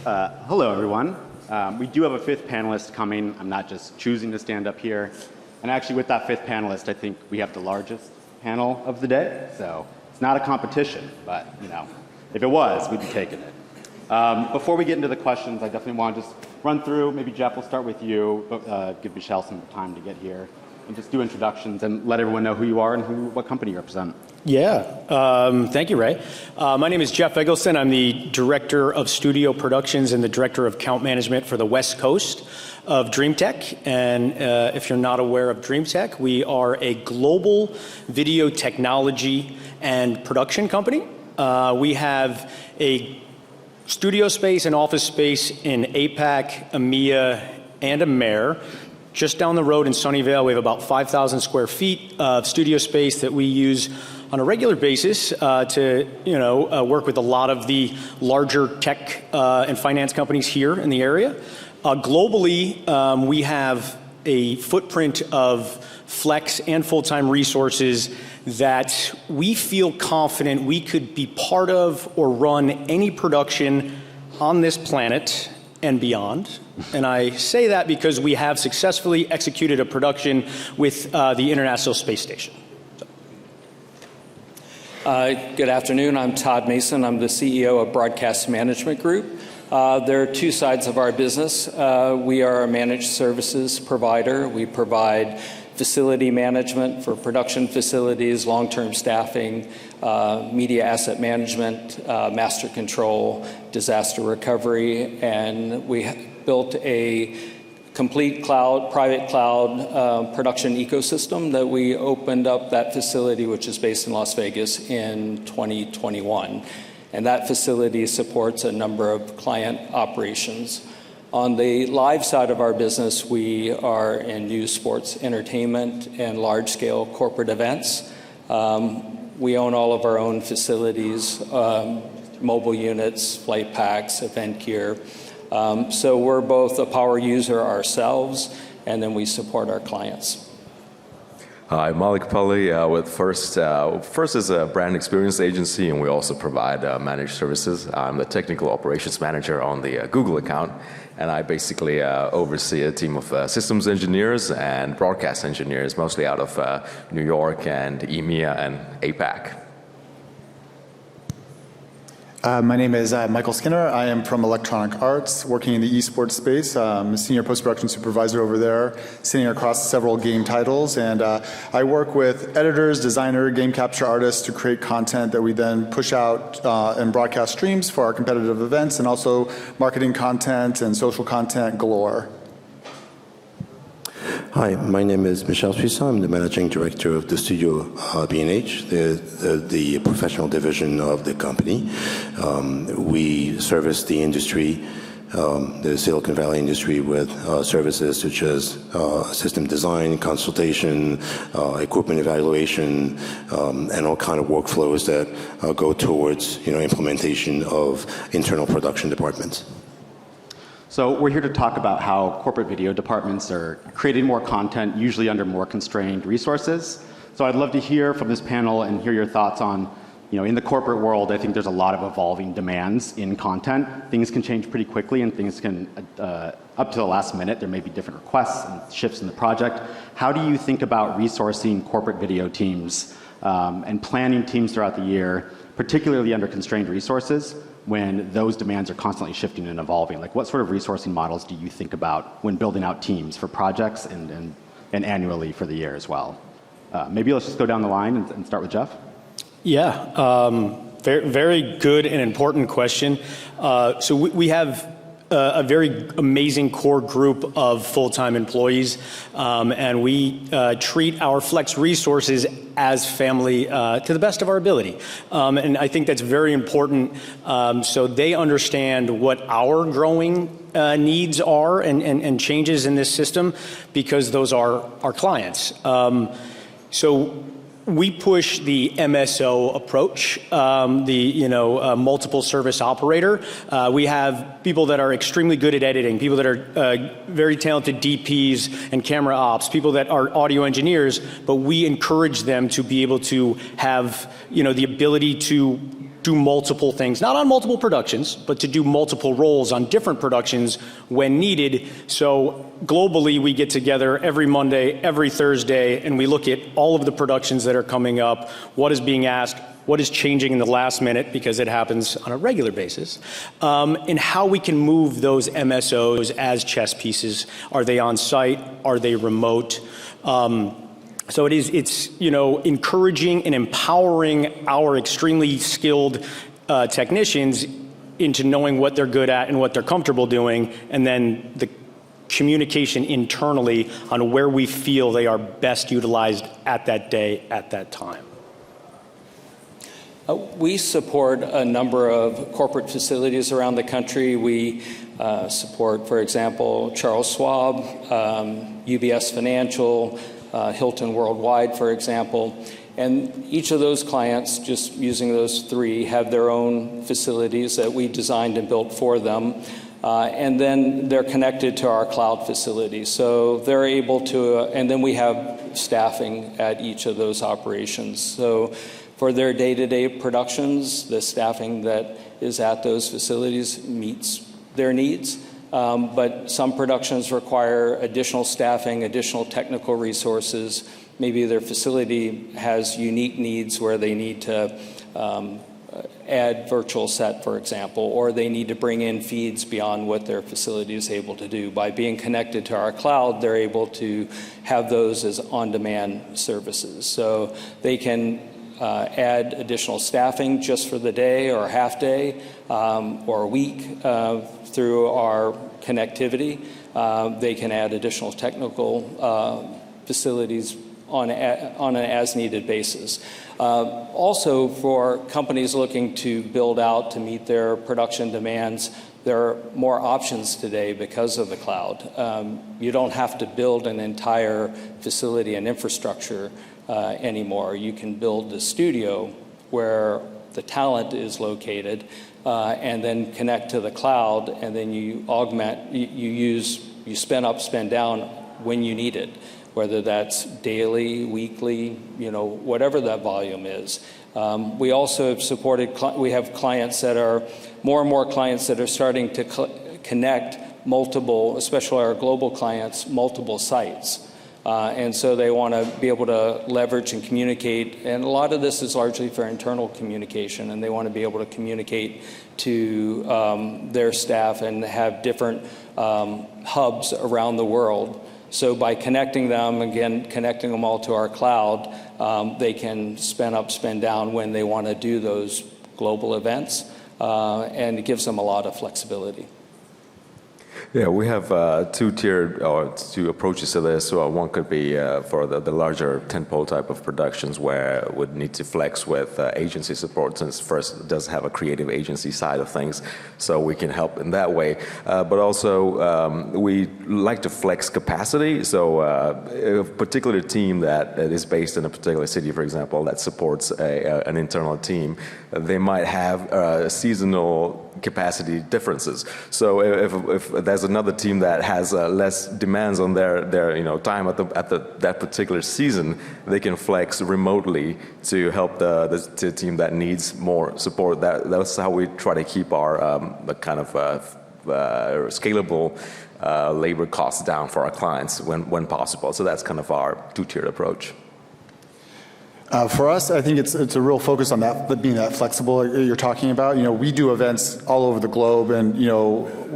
Hello, everyone. We do have a fifth panelist coming. I'm not just choosing to stand up here. And actually, with that fifth panelist, I think we have the largest panel of the day. So it's not a competition, but if it was, we'd be taking it. Before we get into the questions, I definitely want to just run through. Maybe Jeff, we'll start with you, but give Michel some time to get here, and just do introductions and let everyone know who you are and what company you represent. Yeah, thank you, Ray. My name is Jeff Eggleston. I'm the Director of Studio Productions and the Director of Account Management for the West Coast of Dreamtek. And if you're not aware of Dreamtek, we are a global video technology and production company. We have a studio space and office space in APAC, EMEA, and AMER. Just down the road in Sunnyvale, we have about 5,000 square feet of studio space that we use on a regular basis to work with a lot of the larger tech and finance companies here in the area. Globally, we have a footprint of flex and full-time resources that we feel confident we could be part of or run any production on this planet and beyond. And I say that because we have successfully executed a production with the International Space Station. Good afternoon. I'm Todd Mason. I'm the CEO of Broadcast Management Group. There are two sides of our business. We are a managed services provider. We provide facility management for production facilities, long-term staffing, media asset management, master control, disaster recovery, and we built a complete private cloud production ecosystem that we opened up that facility, which is based in Las Vegas, in 2021. And that facility supports a number of client operations. On the live side of our business, we are in news, sports, entertainment, and large-scale corporate events. We own all of our own facilities, mobile units, flight packs, event gear. So we're both a power user ourselves, and then we support our clients. Hi, Malek, Pallie with First. First is a brand experience agency, and we also provide managed services. I'm the technical operations manager on the Google account, and I basically oversee a team of systems engineers and broadcast engineers, mostly out of New York and EMEA and APAC. My name is Michael Skinner. I am from Electronic Arts, working in the esports space. I'm a senior post-production supervisor over there, sitting across several game titles. And I work with editors, designer, game capture artists to create content that we then push out and broadcast streams for our competitive events, and also marketing content and social content galore. Hi, my name is Michel Suissa. I'm the managing director of the studio B&H, the professional division of the company. We service the industry, the Silicon Valley industry, with services such as system design, consultation, equipment evaluation, and all kind of workflows that go towards implementation of internal production departments. So we're here to talk about how corporate video departments are creating more content, usually under more constrained resources. So I'd love to hear from this panel and hear your thoughts on, in the corporate world, I think there's a lot of evolving demands in content. Things can change pretty quickly, and things can, up to the last minute, there may be different requests and shifts in the project. How do you think about resourcing corporate video teams and planning teams throughout the year, particularly under constrained resources, when those demands are constantly shifting and evolving? Like, what sort of resourcing models do you think about when building out teams for projects and annually for the year as well? Maybe let's just go down the line and start with Jeff. Yeah, very good and important question. So we have a very amazing core group of full-time employees, and we treat our flex resources as family to the best of our ability. And I think that's very important, so they understand what our growing needs are and changes in this system, because those are our clients. So we push the MSO approach, multiple service operator. We have people that are extremely good at editing, people that are very talented DPs and camera ops, people that are audio engineers, but we encourage them to be able to have, the ability to do multiple things, not on multiple productions, but to do multiple roles on different productions when needed. So globally, we get together every Monday, every Thursday, and we look at all of the productions that are coming up, what is being asked, what is changing in the last minute, because it happens on a regular basis, and how we can move those MSOs as chess pieces. Are they on site? Are they remote? So it's encouraging and empowering our extremely skilled technicians into knowing what they're good at and what they're comfortable doing, and then the communication internally on where we feel they are best utilized at that day, at that time. We support a number of corporate facilities around the country. We support, for example, Charles Schwab, UBS Financial, Hilton Worldwide, for example. And each of those clients, just using those three, have their own facilities that we designed and built for them. And then they're connected to our cloud facilities. So they're able to, and then we have staffing at each of those operations. So for their day-to-day productions, the staffing that is at those facilities meets their needs. But some productions require additional staffing, additional technical resources. Maybe their facility has unique needs where they need to add virtual set, for example, or they need to bring in feeds beyond what their facility is able to do. By being connected to our cloud, they're able to have those as on-demand services. So they can add additional staffing just for the day or half day or a week through our connectivity. They can add additional technical facilities on an as-needed basis. Also, for companies looking to build out to meet their production demands, there are more options today because of the cloud. You don't have to build an entire facility and infrastructure anymore. You can build the studio where the talent is located and then connect to the cloud, and then you augment, you spin up, spin down when you need it, whether that's daily, weekly, whatever that volume is. We also have supported, we have clients that are, more and more clients that are starting to connect multiple, especially our global clients, multiple sites. And so they want to be able to leverage and communicate, and a lot of this is largely for internal communication, and they want to be able to communicate to their staff and have different hubs around the world. So by connecting them, again, connecting them all to our cloud, they can spin up, spin down when they want to do those global events, and it gives them a lot of flexibility. Yeah, we have two approaches to this. So one could be for the larger tentpole type of productions where would need to flex with agency support, since first it does have a creative agency side of things, so we can help in that way. But also we like to flex capacity. So a particular team that is based in a particular city, for example, that supports an internal team, they might have seasonal capacity differences. So if there's another team that has less demands on their time at that particular season, they can flex remotely to help the team that needs more support. That's how we try to keep our kind of scalable labor costs down for our clients when possible. So that's kind of our two-tiered approach. For us, I think it's a real focus on that, being that flexible you're talking about. We do events all over the globe, and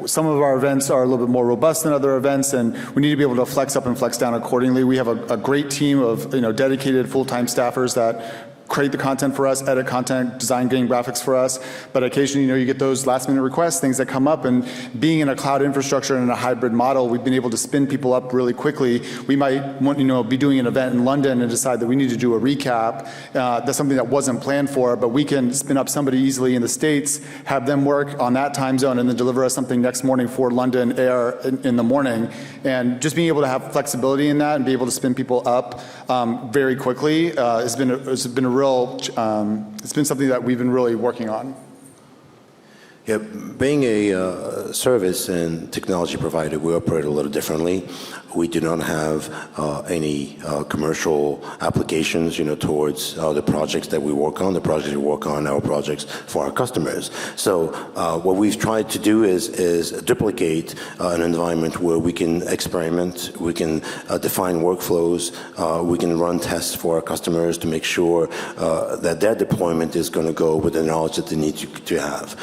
some of our events are a little bit more robust than other events, and we need to be able to flex up and flex down accordingly. We have a great team of dedicated full-time staffers that create the content for us, edit content, design game graphics for us. But occasionally, you get those last-minute requests, things that come up, and being in a cloud infrastructure and in a hybrid model, we've been able to spin people up really quickly. We might want, be doing an event in London and decide that we need to do a recap. That's something that wasn't planned for, but we can spin up somebody easily in the States, have them work on that time zone, and then deliver us something next morning for London air in the morning. And just being able to have flexibility in that and be able to spin people up very quickly has been a real, it's been something that we've been really working on. Yeah, being a service and technology provider, we operate a little differently. We do not have any commercial applications, towards the projects that we work on. The projects we work on are projects for our customers. So what we've tried to do is duplicate an environment where we can experiment, we can define workflows, we can run tests for our customers to make sure that their deployment is going to go with the knowledge that they need to have.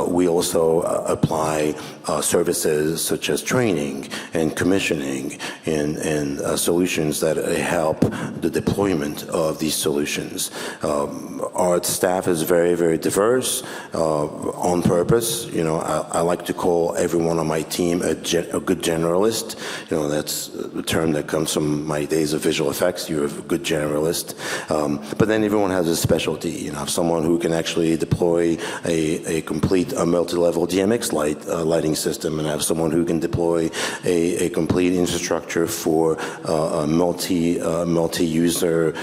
We also apply services such as training and commissioning and solutions that help the deployment of these solutions. Our staff is very, very diverse on purpose. I like to call everyone on my team a good generalist. That's a term that comes from my days of visual effects. You're a good generalist. But then everyone has a specialty. Have someone who can actually deploy a complete multi-level DMX lighting system, and have someone who can deploy a complete infrastructure for a multi-user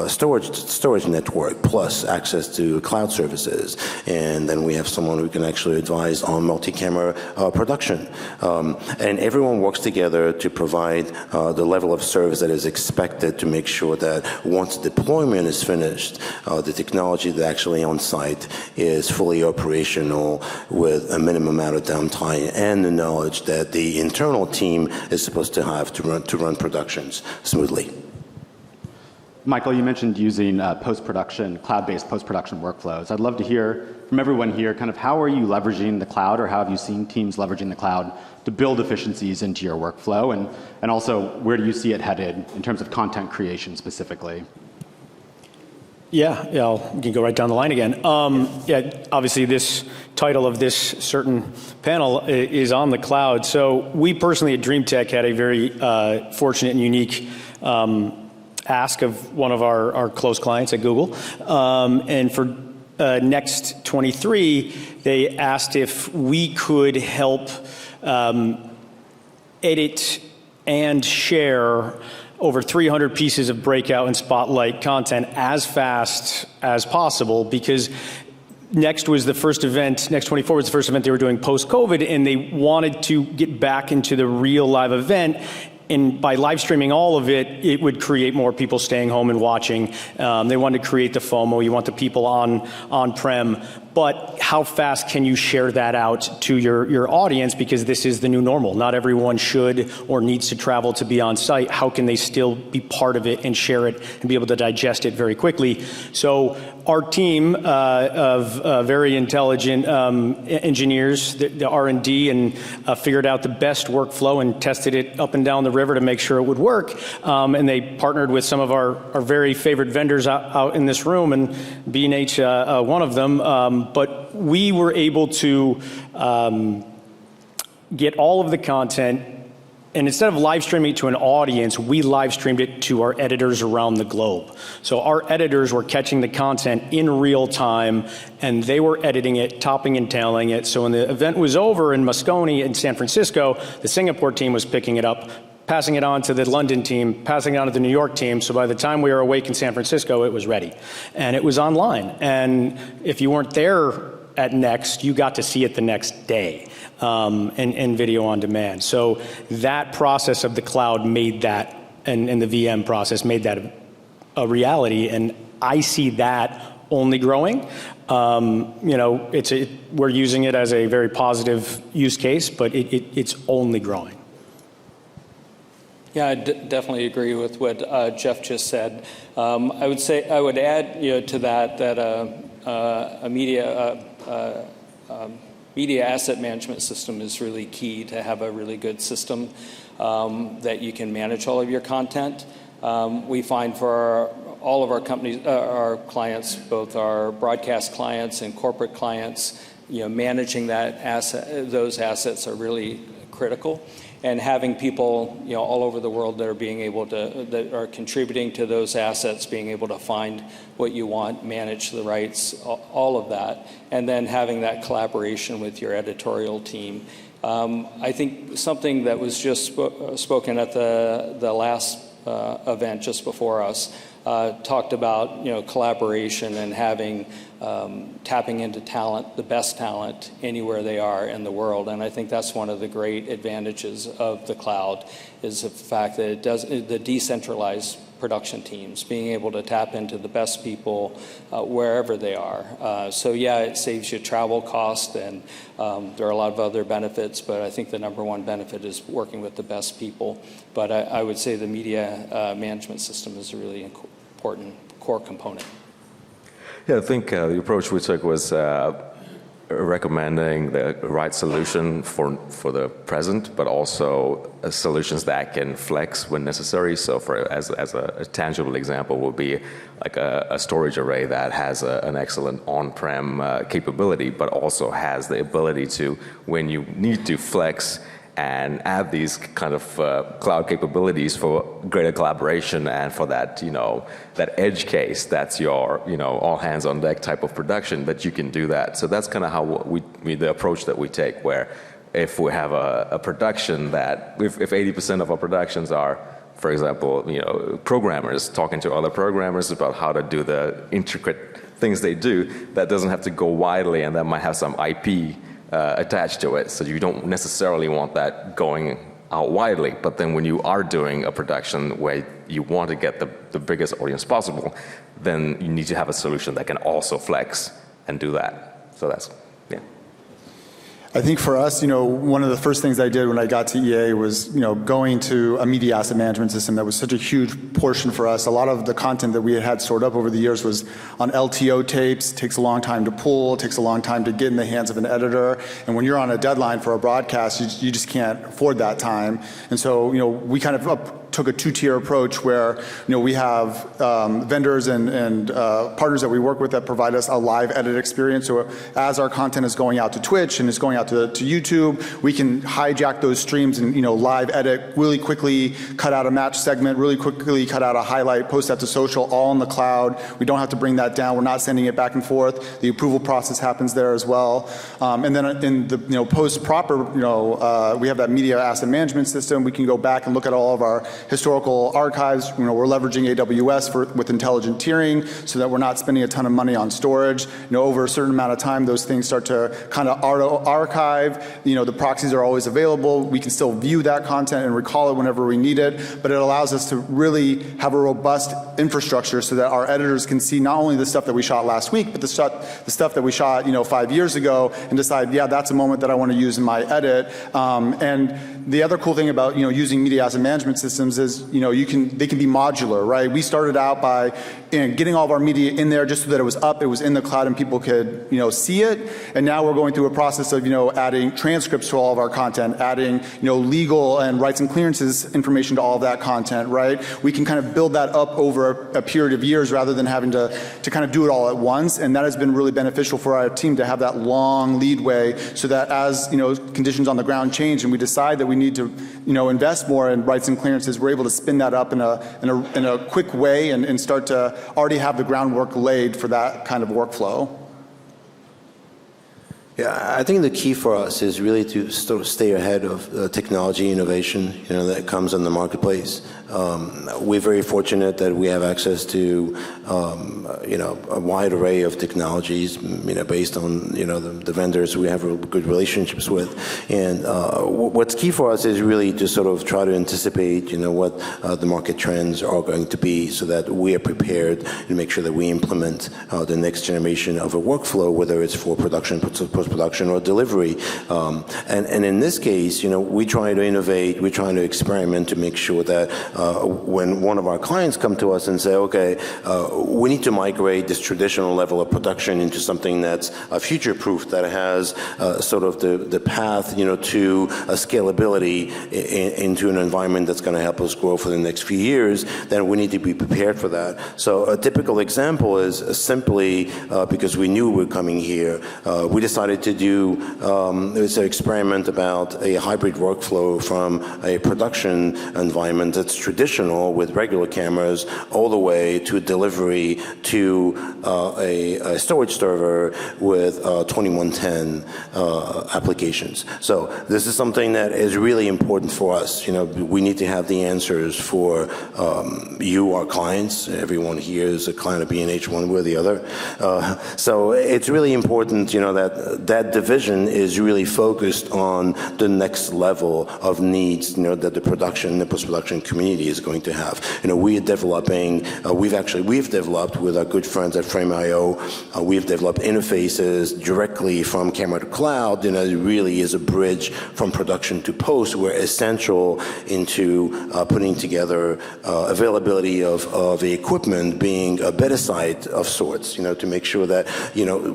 storage network plus access to cloud services. And then we have someone who can actually advise on multi-camera production. And everyone works together to provide the level of service that is expected to make sure that once deployment is finished, the technology that actually on site is fully operational with a minimum amount of downtime and the knowledge that the internal team is supposed to have to run productions smoothly. Michael, you mentioned using post-production, cloud-based post-production workflows. I'd love to hear from everyone here kind of how are you leveraging the cloud, or how have you seen teams leveraging the cloud to build efficiencies into your workflow? And also, where do you see it headed in terms of content creation specifically? Yeah, you can go right down the line again. Obviously this title of this certain panel is on the cloud. So we personally at Dreamtek had a very fortunate and unique ask of one of our close clients at Google. And for Next 23, they asked if we could help edit and share over 300 pieces of breakout and spotlight content as fast as possible, because Next was the first event, Next 24 was the first event they were doing post-COVID, and they wanted to get back into the real live event. And by live streaming all of it, it would create more people staying home and watching. They wanted to create the FOMO. You want the people on-prem. But how fast can you share that out to your audience? Because this is the new normal. Not everyone should or needs to travel to be on site. How can they still be part of it and share it and be able to digest it very quickly? So our team of very intelligent engineers, the R&D, and figured out the best workflow and tested it up and down the river to make sure it would work. And they partnered with some of our very favorite vendors out in this room, and B&H one of them. But we were able to get all of the content, and instead of live streaming it to an audience, we live streamed it to our editors around the globe. So our editors were catching the content in real time, and they were editing it, topping and tailing it. So when the event was over in Moscone in San Francisco, the Singapore team was picking it up, passing it on to the London team, passing it on to the New York team. So by the time we were awake in San Francisco, it was ready. And it was online. And if you weren't there at Next, you got to see it the next day, and video on demand. So that process of the cloud made that, and the VM process made that a reality. And I see that only growing. We're using it as a very positive use case, but it's only growing. Yeah, I definitely agree with what Jeff just said. I would add, to that a media asset management system is really key to have a really good system that you can manage all of your content. We find for all of our companies, our clients, both our broadcast clients and corporate clients, managing those assets are really critical. And having people, all over the world that are contributing to those assets, being able to find what you want, manage the rights, all of that, and then having that collaboration with your editorial team. I think something that was just spoken at the last event just before us talked about, collaboration and having tapping into talent, the best talent, anywhere they are in the world. And I think that's one of the great advantages of the cloud, is the fact that it does the decentralized production teams, being able to tap into the best people wherever they are. So yeah, it saves you travel cost, and there are a lot of other benefits, but I think the number one benefit is working with the best people. But I would say the media management system is a really important core component. Yeah, I think the approach we took was recommending the right solution for the present, but also solutions that can flex when necessary. So as a tangible example would be like a storage array that has an excellent on-prem capability, but also has the ability to, when you need to flex and add these kind of cloud capabilities for greater collaboration and for that, that edge case, that's your, all hands on deck type of production, that you can do that. So that's kind of how the approach that we take, where if we have a production that, if 80% of our productions are, for example, programmers talking to other programmers about how to do the intricate things they do, that doesn't have to go widely, and that might have some IP attached to it, so you don't necessarily want that going out widely. But then when you are doing a production where you want to get the biggest audience possible, then you need to have a solution that can also flex and do that. So that's, yeah. I think for us, one of the first things I did when I got to EA was, going to a media asset management system that was such a huge portion for us. A lot of the content that we had stored up over the years was on LTO tapes. It takes a long time to pull. It takes a long time to get in the hands of an editor. And when you're on a deadline for a broadcast, you just can't afford that time. And so, we kind of took a two-tier approach where, we have vendors and partners that we work with that provide us a live edit experience. So as our content is going out to Twitch and is going out to YouTube, we can hijack those streams and live edit, really quickly cut out a match segment, really quickly cut out a highlight, post that to social, all in the cloud. We don't have to bring that down. We're not sending it back and forth. The approval process happens there as well. And then in the post proper, we have that media asset management system. We can go back and look at all of our historical archives. We're leveraging AWS with intelligent tiering so that we're not spending a ton of money on storage. Over a certain amount of time, those things start to kind of archive. The proxies are always available. We can still view that content and recall it whenever we need it, but it allows us to really have a robust infrastructure so that our editors can see not only the stuff that we shot last week, but the stuff that we shot 5 years ago, and decide, yeah, that's a moment that I want to use in my edit. And the other cool thing about using media asset management systems is they can be modular, right? We started out by getting all of our media in there just so that it was up, it was in the cloud, and people could see it. And now we're going through a process of adding transcripts to all of our content, adding legal and rights and clearances information to all of that content, right? We can kind of build that up over a period of years rather than having to kind of do it all at once. And that has been really beneficial for our team to have that long leadway, so that as conditions on the ground change and we decide that we need to invest more in rights and clearances, we're able to spin that up in a quick way and start to already have the groundwork laid for that kind of workflow. Yeah, I think the key for us is really to stay ahead of technology innovation, that comes in the marketplace. We're very fortunate that we have access to, a wide array of technologies, based on, the vendors we have good relationships with. And what's key for us is really to sort of try to anticipate, what the market trends are going to be, so that we are prepared to make sure that we implement the next generation of a workflow, whether it's for production, post-production, or delivery. And in this case, we try to innovate, we try to experiment to make sure that when one of our clients come to us and say, okay, we need to migrate this traditional level of production into something that's future-proof, that has sort of the path, to a scalability into an environment that's going to help us grow for the next few years, then we need to be prepared for that. So a typical example is simply because we knew we were coming here, we decided to do an experiment about a hybrid workflow from a production environment that's traditional with regular cameras all the way to delivery to a storage server with 2110 applications. So this is something that is really important for us. We need to have the answers for you, our clients. Everyone here is a client of B&H one way or the other. So it's really important, that division is really focused on the next level of needs, that the post-production community is going to have. We are developing, we've developed with our good friends at Frame.io, we've developed interfaces directly from camera to cloud. It really is a bridge from production to post. We're essential into putting together availability of the equipment being a better site of sorts, to make sure that,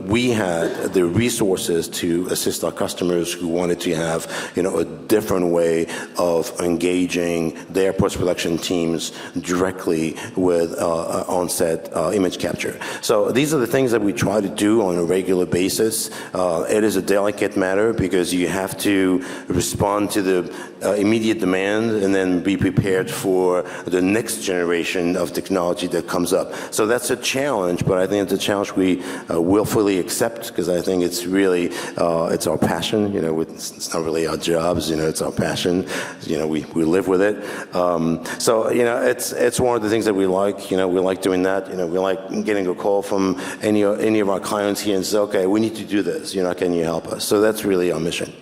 we had the resources to assist our customers who wanted to have, a different way of engaging their post-production teams directly with on-set image capture. So these are the things that we try to do on a regular basis. It is a delicate matter because you have to respond to the immediate demand and then be prepared for the next generation of technology that comes up. So that's a challenge, but I think it's a challenge we will fully accept because I think it's really, it's our passion. It's not really our jobs, it's our passion. We live with it. So, it's one of the things that we like. We like doing that. We like getting a call from any of our clients here and say, okay, we need to do this. Can you help us? So that's really our mission.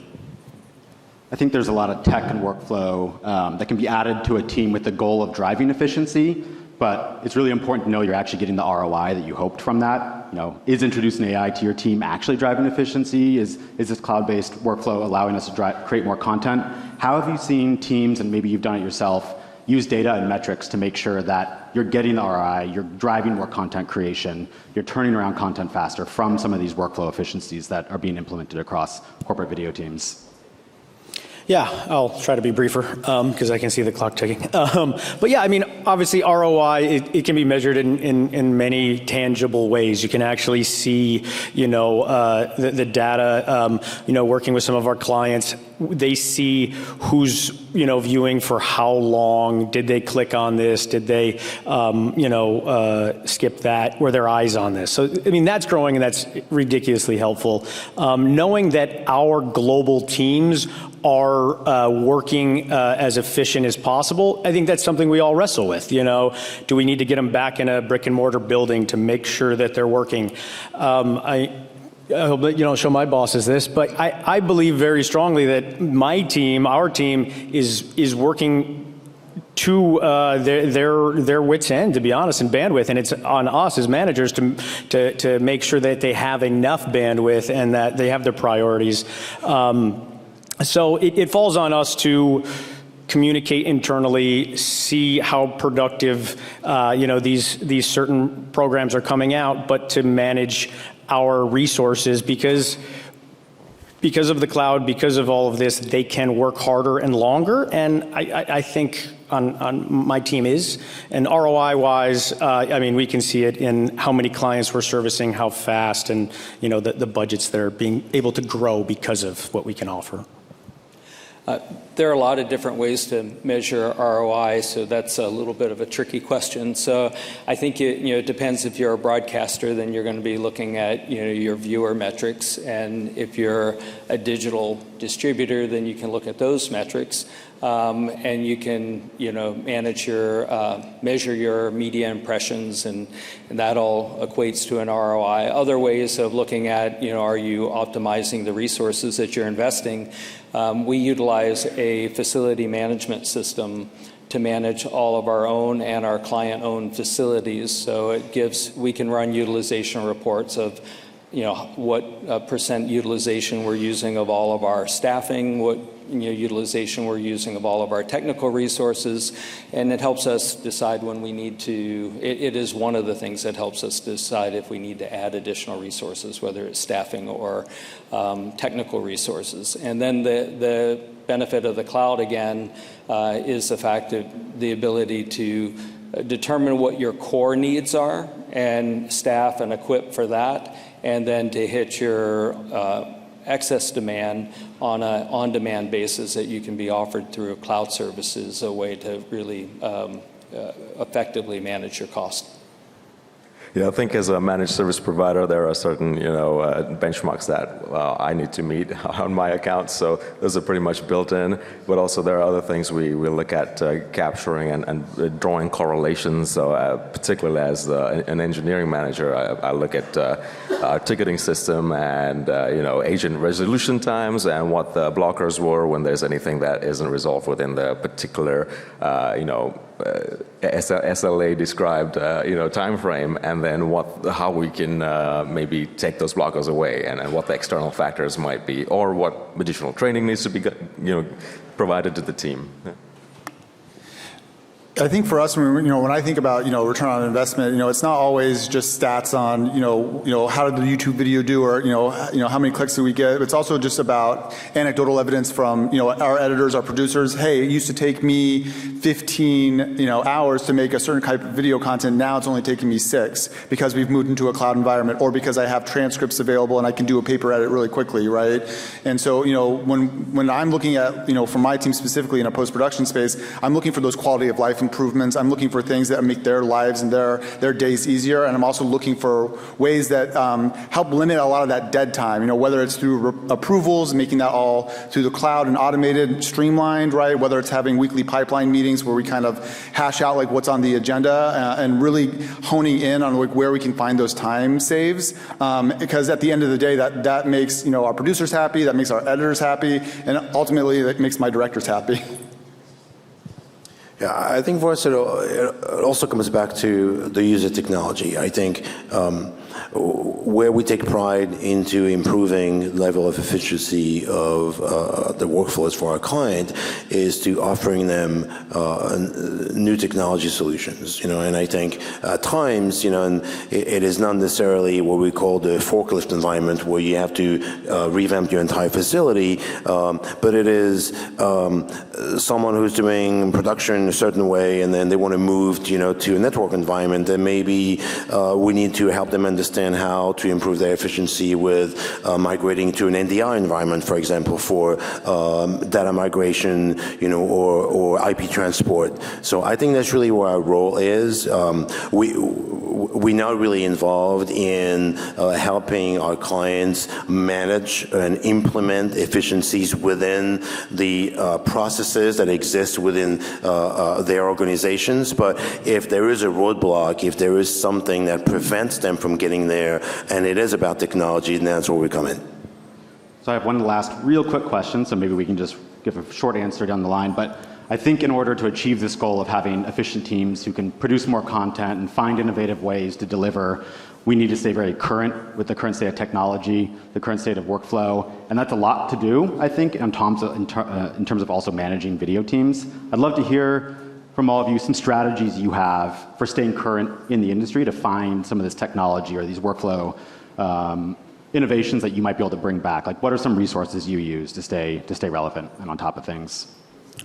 I think there's a lot of tech and workflow that can be added to a team with the goal of driving efficiency, but it's really important to know you're actually getting the ROI that you hoped from that. Is introducing AI to your team actually driving efficiency? Is this cloud-based workflow allowing us to create more content? How have you seen teams, and maybe you've done it yourself, use data and metrics to make sure that you're getting the ROI, you're driving more content creation, you're turning around content faster from some of these workflow efficiencies that are being implemented across corporate video teams? Yeah, I'll try to be briefer because I can see the clock ticking. But yeah, obviously ROI, it can be measured in many tangible ways. You can actually see, the data, working with some of our clients, they see who's, viewing for how long, did they click on this, did they, skip that, were their eyes on this? So, that's growing and that's ridiculously helpful. Knowing that our global teams are working as efficient as possible, I think that's something we all wrestle with. Do we need to get them back in a brick and mortar building to make sure that they're working? I hope that you don't show my bosses this, but I believe very strongly that our team is working to their wits' end, to be honest, and bandwidth, and it's on us as managers to make sure that they have enough bandwidth and that they have their priorities. So it falls on us to communicate internally, see how productive these certain programs are coming out, but to manage our resources because of the cloud, because of all of this, they can work harder and longer. And I think on my team is, and ROI-wise, we can see it in how many clients we're servicing, how fast, and the budgets that are being able to grow because of what we can offer. There are a lot of different ways to measure ROI, so that's a little bit of a tricky question. So I think it depends. If you're a broadcaster, then you're going to be looking at your viewer metrics, and if you're a digital distributor, then you can look at those metrics, and you can manage measure your media impressions, and that all equates to an ROI. Other ways of looking at are you optimizing the resources that you're investing? We utilize a facility management system to manage all of our own and our client-owned facilities. So we can run utilization reports of what percent utilization we're using of all of our staffing, what utilization we're using of all of our technical resources, and it helps us decide when we need to. It is one of the things that helps us decide if we need to add additional resources, whether it's staffing or technical resources. And then the benefit of the cloud again is the fact that the ability to determine what your core needs are and staff and equip for that, and then to hit your excess demand on an on-demand basis that you can be offered through a cloud service is a way to really effectively manage your cost. Yeah, I think as a managed service provider, there are certain benchmarks that I need to meet on my account. So those are pretty much built in. But also there are other things we look at capturing and drawing correlations. So particularly as an engineering manager, I look at our ticketing system and agent resolution times and what the blockers were when there's anything that isn't resolved within the particular SLA described time frame, and then how we can maybe take those blockers away, and what the external factors might be, or what additional training needs to be provided to the team. Yeah. I think for us, when I think about return on investment, it's not always just stats on how did the YouTube video do, or how many clicks did we get. It's also just about anecdotal evidence from our editors, our producers. Hey, it used to take me 15 hours to make a certain type of video content. Now it's only taking me 6 because we've moved into a cloud environment, or because I have transcripts available and I can do a paper edit really quickly, right? And so when I'm looking at for my team specifically in a post-production space, I'm looking for those quality of life improvements. I'm looking for things that make their lives and their days easier, and I'm also looking for ways that help limit a lot of that dead time, whether it's through approvals, making that all through the cloud and automated, streamlined, right? Whether it's having weekly pipeline meetings where we kind of hash out what's on the agenda and really honing in on where we can find those time saves, because at the end of the day, that makes our producers happy, that makes our editors happy, and ultimately that makes my directors happy. Yeah, I think for us it also comes back to the use of technology. I think where we take pride into improving level of efficiency of the workflows for our client is to offering them new technology solutions. And I think at times, and it is not necessarily what we call the forklift environment where you have to revamp your entire facility, but it is someone who's doing production a certain way, and then they want to move to a network environment, and maybe we need to help them understand how to improve their efficiency with migrating to an NDI environment, for example, for data migration, or IP transport. So I think that's really where our role is. We're not really involved in helping our clients manage and implement efficiencies within the processes that exist within their organizations. But if there is a roadblock, if there is something that prevents them from getting there, and it is about technology, then that's where we come in. So I have one last real quick question, so maybe we can just give a short answer down the line. But I think in order to achieve this goal of having efficient teams who can produce more content and find innovative ways to deliver, we need to stay very current with the current state of technology, the current state of workflow, and that's a lot to do, I think, in terms of also managing video teams. I'd love to hear from all of you some strategies you have for staying current in the industry to find some of this technology or these workflow innovations that you might be able to bring back. What are some resources you use to stay relevant and on top of things?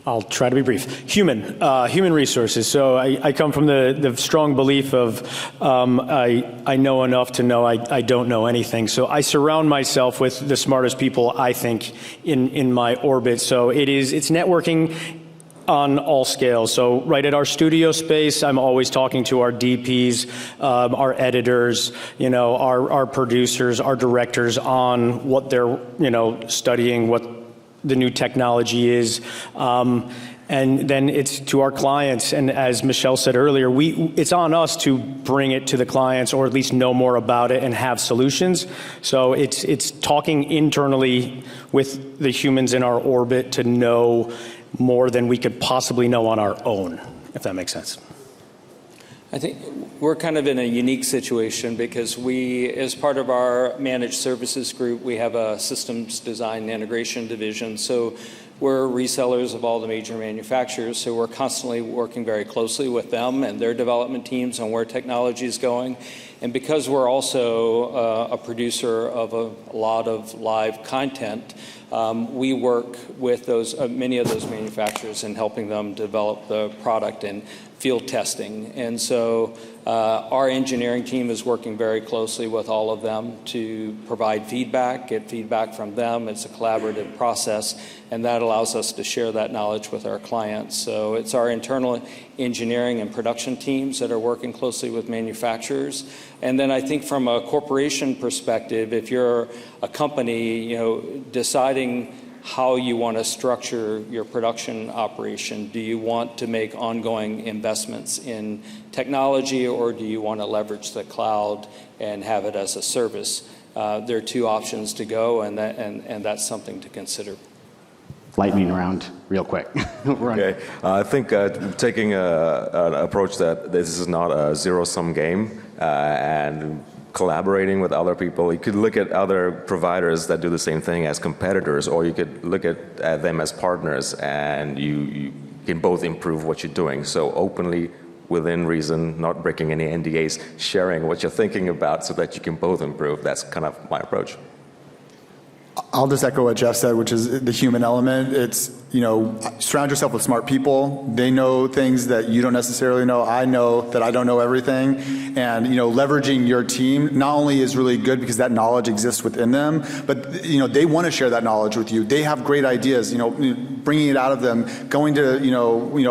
I'll try to be brief. Human resources. So I come from the strong belief of I know enough to know I don't know anything. So I surround myself with the smartest people, I think, in my orbit. So it's networking on all scales. So right at our studio space, I'm always talking to our DPs, our editors, our producers, our directors on what they're, studying, what the new technology is. And then it's to our clients. And as Michel said earlier, it's on us to bring it to the clients, or at least know more about it and have solutions. So it's talking internally with the humans in our orbit to know more than we could possibly know on our own, if that makes sense. I think we're kind of in a unique situation because we, as part of our managed services group, we have a systems design and integration division. So we're resellers of all the major manufacturers. So we're constantly working very closely with them and their development teams on where technology is going. And because we're also a producer of a lot of live content, we work with many of those manufacturers in helping them develop the product and field testing. And so our engineering team is working very closely with all of them to provide feedback, get feedback from them. It's a collaborative process, and that allows us to share that knowledge with our clients. So it's our internal engineering and production teams that are working closely with manufacturers. And then I think from a corporation perspective, if you're a company, deciding how you want to structure your production operation. Do you want to make ongoing investments in technology, or do you want to leverage the cloud and have it as a service? There are two options to go, and that's something to consider. Lightning round real quick. Okay. I think taking an approach that this is not a zero-sum game and collaborating with other people. You could look at other providers that do the same thing as competitors, or you could look at them as partners, and you can both improve what you're doing. So openly, within reason, not breaking any NDAs, sharing what you're thinking about so that you can both improve. That's kind of my approach. I'll just echo what Jeff said, which is the human element. It's, surround yourself with smart people. They know things that you don't necessarily know. I know that I don't know everything. And, leveraging your team not only is really good because that knowledge exists within them, but, they want to share that knowledge with you. They have great ideas, bringing it out of them, going to,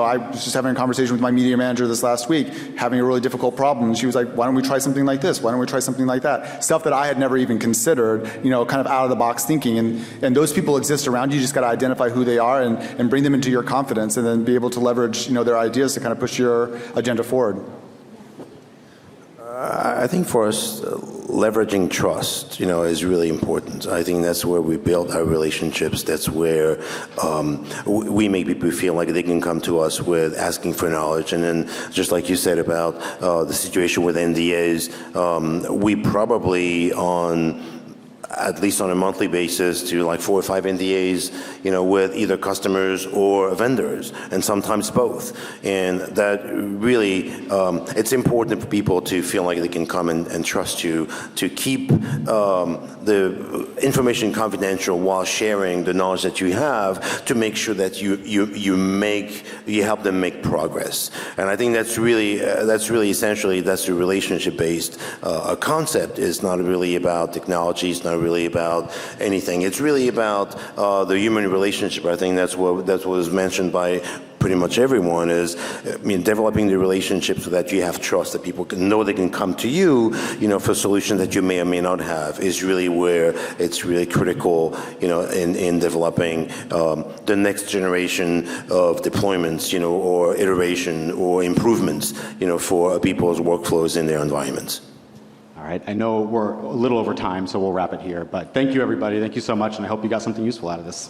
I was just having a conversation with my media manager this last week, having a really difficult problem. And she was like, why don't we try something like this? Why don't we try something like that? Stuff that I had never even considered, kind of out of the box thinking. And those people exist around you. You just got to identify who they are and bring them into your confidence, and then be able to leverage their ideas to kind of push your agenda forward. I think for us, leveraging trust, is really important. I think that's where we build our relationships. That's where we make people feel like they can come to us with asking for knowledge. And then, just like you said about the situation with NDAs, we probably at least on a monthly basis, to like 4 or 5 NDAs, with either customers or vendors, and sometimes both. And that really, it's important for people to feel like they can come and trust you, to keep the information confidential while sharing the knowledge that you have, to make sure that you help them make progress. And I think that's really essentially, that's a relationship-based concept. It's not really about technology. It's not really about anything. It's really about the human relationship. I think that's what was mentioned by pretty much everyone is, developing the relationship so that you have trust, that people can know they can come to you, for solutions that you may or may not have, is really where it's really critical, in developing the next generation of deployments, or iteration or improvements, for people's workflows in their environments. All right, I know we're a little over time, so we'll wrap it here. But thank you, everybody. Thank you so much, and I hope you got something useful out of this.